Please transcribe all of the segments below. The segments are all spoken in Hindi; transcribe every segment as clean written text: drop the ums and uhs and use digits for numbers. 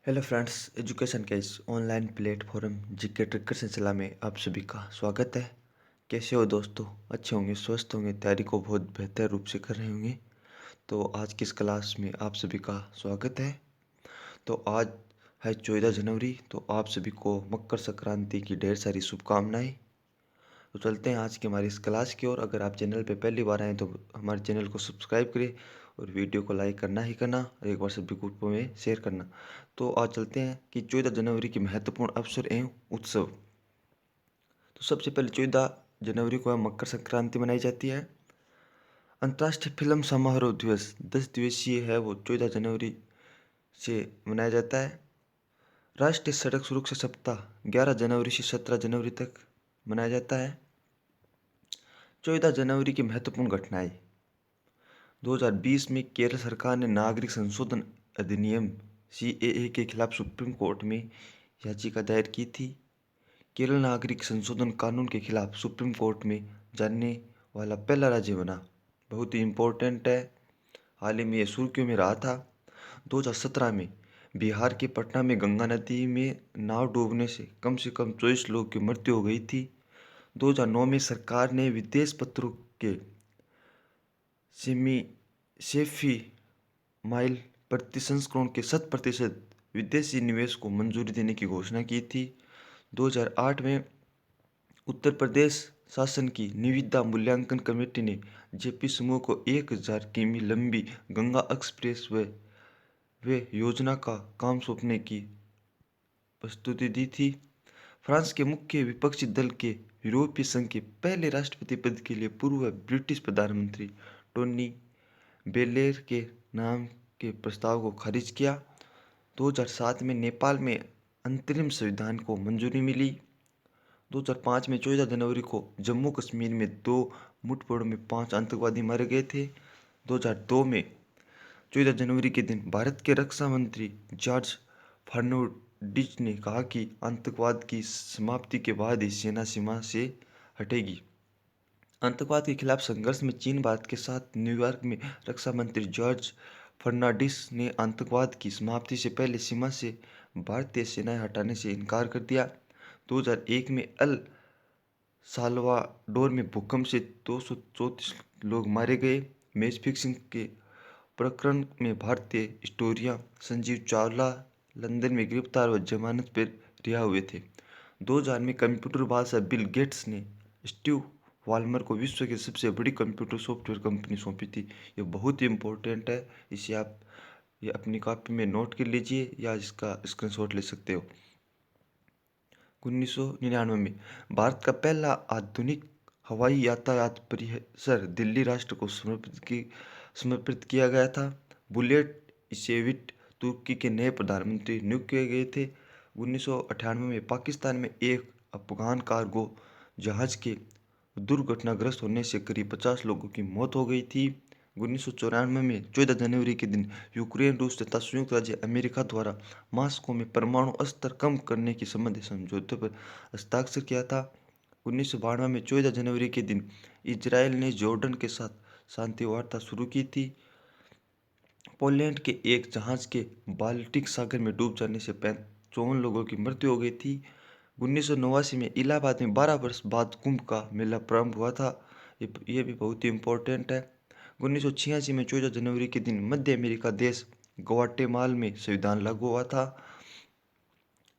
हेलो फ्रेंड्स, एजुकेशन के इस ऑनलाइन प्लेटफॉर्म जीके ट्रिकर सिलसिला में आप सभी का स्वागत है। कैसे हो दोस्तों? अच्छे होंगे, स्वस्थ होंगे, तैयारी को बहुत बेहतर रूप से कर रहे होंगे। तो आज की इस क्लास में आप सभी का स्वागत है। तो आज है 14 जनवरी, तो आप सभी को मकर संक्रांति की ढेर सारी शुभकामनाएं। तो चलते हैं आज की हमारी इस क्लास की ओर। अगर आप चैनल पे पहली बार आए तो हमारे चैनल को सब्सक्राइब करें और वीडियो को लाइक करना ही करना और एक बार सभी ग्रुपों में शेयर करना। तो आज चलते हैं कि 14 जनवरी के महत्वपूर्ण अवसर एवं उत्सव। तो सबसे पहले 14 जनवरी को मकर संक्रांति मनाई जाती है। अंतर्राष्ट्रीय फिल्म समारोह दिवस 10 दिवसीय है, वो 14 जनवरी से मनाया जाता है। राष्ट्रीय सड़क सुरक्षा सप्ताह 11 जनवरी से 17 जनवरी तक मनाया जाता है। 14 जनवरी की महत्वपूर्ण घटनाएं। 2020 में केरल सरकार ने नागरिक संशोधन अधिनियम सीएए के खिलाफ सुप्रीम कोर्ट में याचिका दायर की थी। केरल नागरिक संशोधन कानून के खिलाफ सुप्रीम कोर्ट में जाने वाला पहला राज्य बना। बहुत ही इम्पोर्टेंट है, हाल ही में ये सुर्खियों में रहा था। 2017 में बिहार के पटना में गंगा नदी में नाव डूबने से कम 24 लोगों की मृत्यु हो गई थी। 2009 में सरकार ने विदेश पत्रों के सेफी माइल प्रतिसंस्करण के 100% विदेशी निवेश को मंजूरी देने की घोषणा की थी। 2008 में उत्तर प्रदेश शासन की निविदा मूल्यांकन कमेटी ने जेपी समूह को 1000 किमी लंबी गंगा एक्सप्रेस वे योजना का काम सौंपने की प्रस्तुति दी थी। फ्रांस के मुख्य विपक्षी दल के यूरोपीय संघ के पहले राष्ट्रपति पद के लिए पूर्व ब्रिटिश प्रधानमंत्री टोनी ब्लेयर के नाम के प्रस्ताव को खारिज किया। 2007 में नेपाल में अंतरिम संविधान को मंजूरी मिली। 2005 में 14 जनवरी को जम्मू कश्मीर में 2 मुठभेड़ों में 5 आतंकवादी मारे गए थे। 2002 में 14 जनवरी के दिन भारत के रक्षा मंत्री जॉर्ज फर्नांडिस ने कहा कि आतंकवाद की समाप्ति के बाद ही सेना सीमा से हटेगी। आतंकवाद के खिलाफ संघर्ष में चीन भारत के साथ न्यूयॉर्क में रक्षा मंत्री जॉर्ज फर्नांडिस ने आतंकवाद की समाप्ति से पहले सीमा से भारतीय सेनाएं हटाने से इनकार कर दिया। 2001 में अल साल्वाडोर में भूकंप से 234 लोग मारे गए। मैच फिक्सिंग के प्रकरण में भारतीय हिस्टोरियन संजीव चावला लंदन में गिरफ्तार व जमानत पर रिहा हुए थे। 2000 में कंप्यूटर बादशाह बिल गेट्स ने स्टीव वाल्मर को विश्व की सबसे बड़ी कंप्यूटर सॉफ्टवेयर कंपनी सौंपी थी। ये बहुत ही इम्पोर्टेंट है, इसे आप ये अपनी कॉपी में नोट कर लीजिए या इसका स्क्रीनशॉट ले सकते हो। 1999 में भारत का पहला आधुनिक हवाई यातायात परिसर दिल्ली राष्ट्र को समर्पित किया गया था। बुलेट इसेविट तुर्की के नए प्रधानमंत्री नियुक्त किए गए थे। 1998 में पाकिस्तान में एक अफगान कार्गो जहाज के दुर्घटनाग्रस्त होने से करीब 50 लोगों की मौत हो गई थी। 1994 में 14 जनवरी के दिन यूक्रेन, रूस तथा संयुक्त राज्य अमेरिका द्वारा मास्को में परमाणु अस्त्र कम करने के संबंधी समझौते पर हस्ताक्षर किया था। 1992 में 14 जनवरी के दिन इजरायल ने जॉर्डन के साथ शांति वार्ता शुरू की थी। पोलैंड के एक जहाज के बाल्टिक सागर में डूब जाने से 54 लोगों की मृत्यु हो गई थी। 1989 में इलाहाबाद में 12 वर्ष बाद कुंभ का मेला प्रारंभ हुआ था। ये भी बहुत ही इम्पोर्टेंट है। 1986 में 14 जनवरी के दिन मध्य अमेरिका देश ग्वाटेमाला में संविधान लागू हुआ था।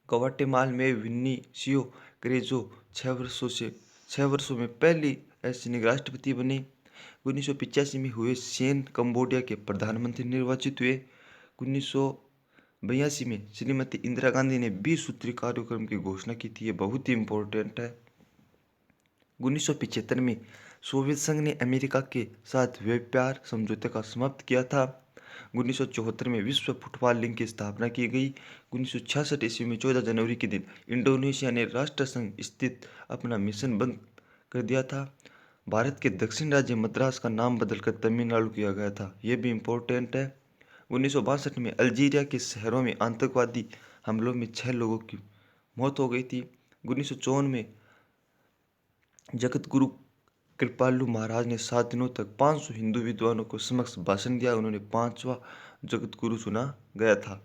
ग्वाटेमाला में विनिसियो क्रेजो 6 वर्षों में पहली एशियन राष्ट्रपति बने। 1985 में हुए सेन कंबोडिया के प्रधानमंत्री निर्वाचित हुए। 1982 में श्रीमती इंदिरा गांधी ने 20 सूत्री कार्यक्रम की घोषणा की थी। ये बहुत ही इम्पोर्टेंट है। 1975 में सोवियत संघ ने अमेरिका के साथ व्यापार समझौते का समाप्त किया था। 1974 में विश्व फुटबॉल लीग की स्थापना की गई। 1966 ईस्वी में 14 जनवरी के दिन इंडोनेशिया ने राष्ट्रसंघ स्थित अपना मिशन बंद कर दिया था। भारत के दक्षिण राज्य मद्रास का नाम बदलकर तमिलनाडु किया गया था। ये भी इम्पोर्टेंट है। 1962 में अल्जीरिया के शहरों में आतंकवादी हमलों में 6 लोगों की मौत हो गई थी। 1954 में जगत गुरु कृपालु महाराज ने 7 दिनों तक 500 हिंदू विद्वानों को समक्ष भाषण दिया। उन्होंने 5वां जगत गुरु चुना गया था।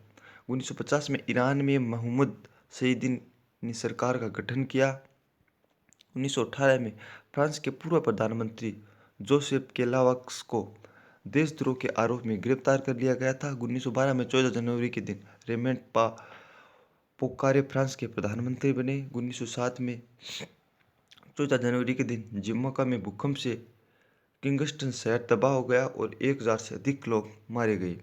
1950 में ईरान में मोहम्मद सईदी ने सरकार का गठन किया। 1918 में फ्रांस के पूर्व प्रधानमंत्री जोसेफ केलावक्स को देशद्रोह के आरोप में गिरफ्तार कर लिया गया था। 1912 में 14 जनवरी के दिन रेमंड पोकारे फ्रांस के प्रधानमंत्री बने। 1907 में 14 जनवरी के दिन जमैका में भूकंप से किंगस्टन शहर तबाह हो गया और 1000 से अधिक लोग मारे गए।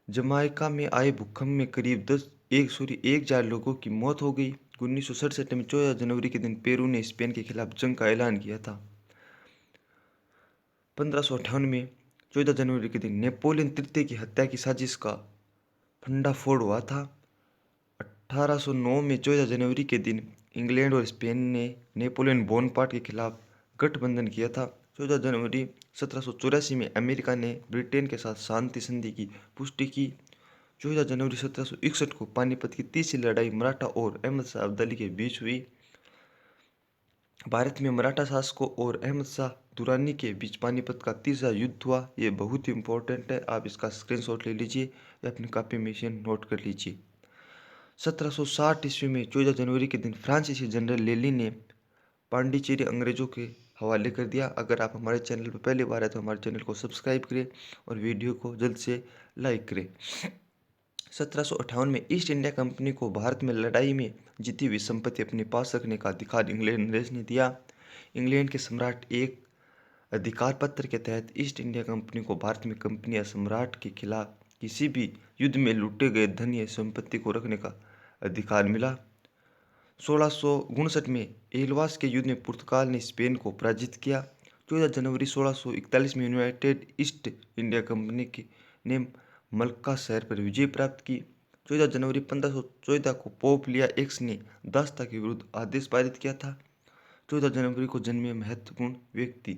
जमाइका में आए भूकंप में करीब 1,000 लोगों की मौत हो गई। 1967 में 14 जनवरी के दिन पेरू ने स्पेन के खिलाफ जंग का ऐलान किया था। 1558 में 14 जनवरी के दिन नेपोलियन तृतीय की हत्या की साजिश का भंडाफोड़ हुआ था। 1809 में 14 जनवरी के दिन इंग्लैंड और स्पेन ने नेपोलियन बोनापार्ट के खिलाफ गठबंधन किया था। 14 जनवरी 1784 में अमेरिका ने ब्रिटेन के साथ शांति संधि की पुष्टि की। 14 जनवरी 1761 को पानीपत की तीसरी लड़ाई मराठा और अहमद शाह अब्दाली के बीच हुई। भारत में मराठा शासकों और अहमद शाह दुरानी के बीच पानीपत का तीसरा युद्ध हुआ। ये बहुत ही इंपॉर्टेंट है, आप इसका स्क्रीनशॉट ले लीजिए या अपनी कॉपी में इसे नोट कर लीजिए। 1760 ईस्वी में 14 जनवरी के दिन फ्रांसीसी जनरल लेली ने पांडिचेरी अंग्रेजों के हवाले कर दिया। अगर आप हमारे चैनल पर पहली बार है तो हमारे चैनल को सब्सक्राइब करें और वीडियो को जल्द से लाइक करें। 1758 में ईस्ट इंडिया कंपनी को भारत में लड़ाई में जीती हुई संपत्ति अपने पास रखने का अधिकार इंग्लैंड ने दिया। इंग्लैंड के सम्राट एक अधिकार पत्र के तहत ईस्ट इंडिया कंपनी को भारत में कंपनी या सम्राट के खिलाफ किसी भी युद्ध में लूटे गए धन या संपत्ति को रखने का अधिकार मिला। 1659 में एल्वास के युद्ध में पुर्तगाल ने स्पेन को पराजित किया। 14 जनवरी 1641 में यूनाइटेड ईस्ट इंडिया कंपनी ने मलक्का शहर पर विजय प्राप्त की। 14 जनवरी 1514 को पोप लिया एक्स ने दासता के विरुद्ध आदेश पारित किया था। 14 जनवरी को जन्मे महत्वपूर्ण व्यक्ति।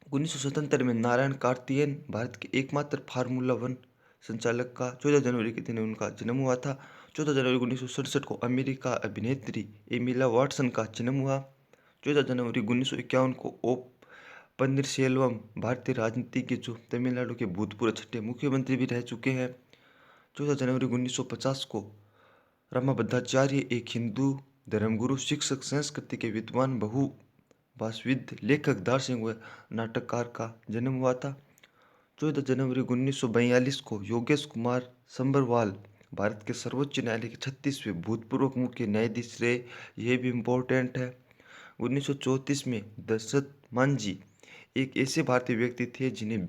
1977 में नारायण कार्तिकेयन भारत के एकमात्र फार्मूला 1 संचालक का 14 जनवरी के दिन उनका जन्म हुआ था। 14 जनवरी 1967 को अमेरिका अभिनेत्री एमिला वाटसन का जन्म हुआ। 14 जनवरी 1951 को ओ पन्नीरसेल्वम भारतीय राजनीतिज्ञ जो तमिलनाडु के भूतपूर्व छठे मुख्यमंत्री भी रह चुके हैं। 14 जनवरी 1950 को रामाभद्राचार्य एक हिंदू धर्मगुरु, शिक्षक, संस्कृति के विद्वान, बहुभाषाविद, लेखक, दार्शनिक व नाटककार का जन्म हुआ था। 14 जनवरी 1942 को योगेश कुमार संबरवाल भारत के सर्वोच्च न्यायालय के 36वें भूतपूर्व मुख्य न्यायाधीश रहे। यह भी इम्पोर्टेंट है। 1934 में दशरथ मांझी एक ऐसे भारतीय व्यक्ति थे जिन्हें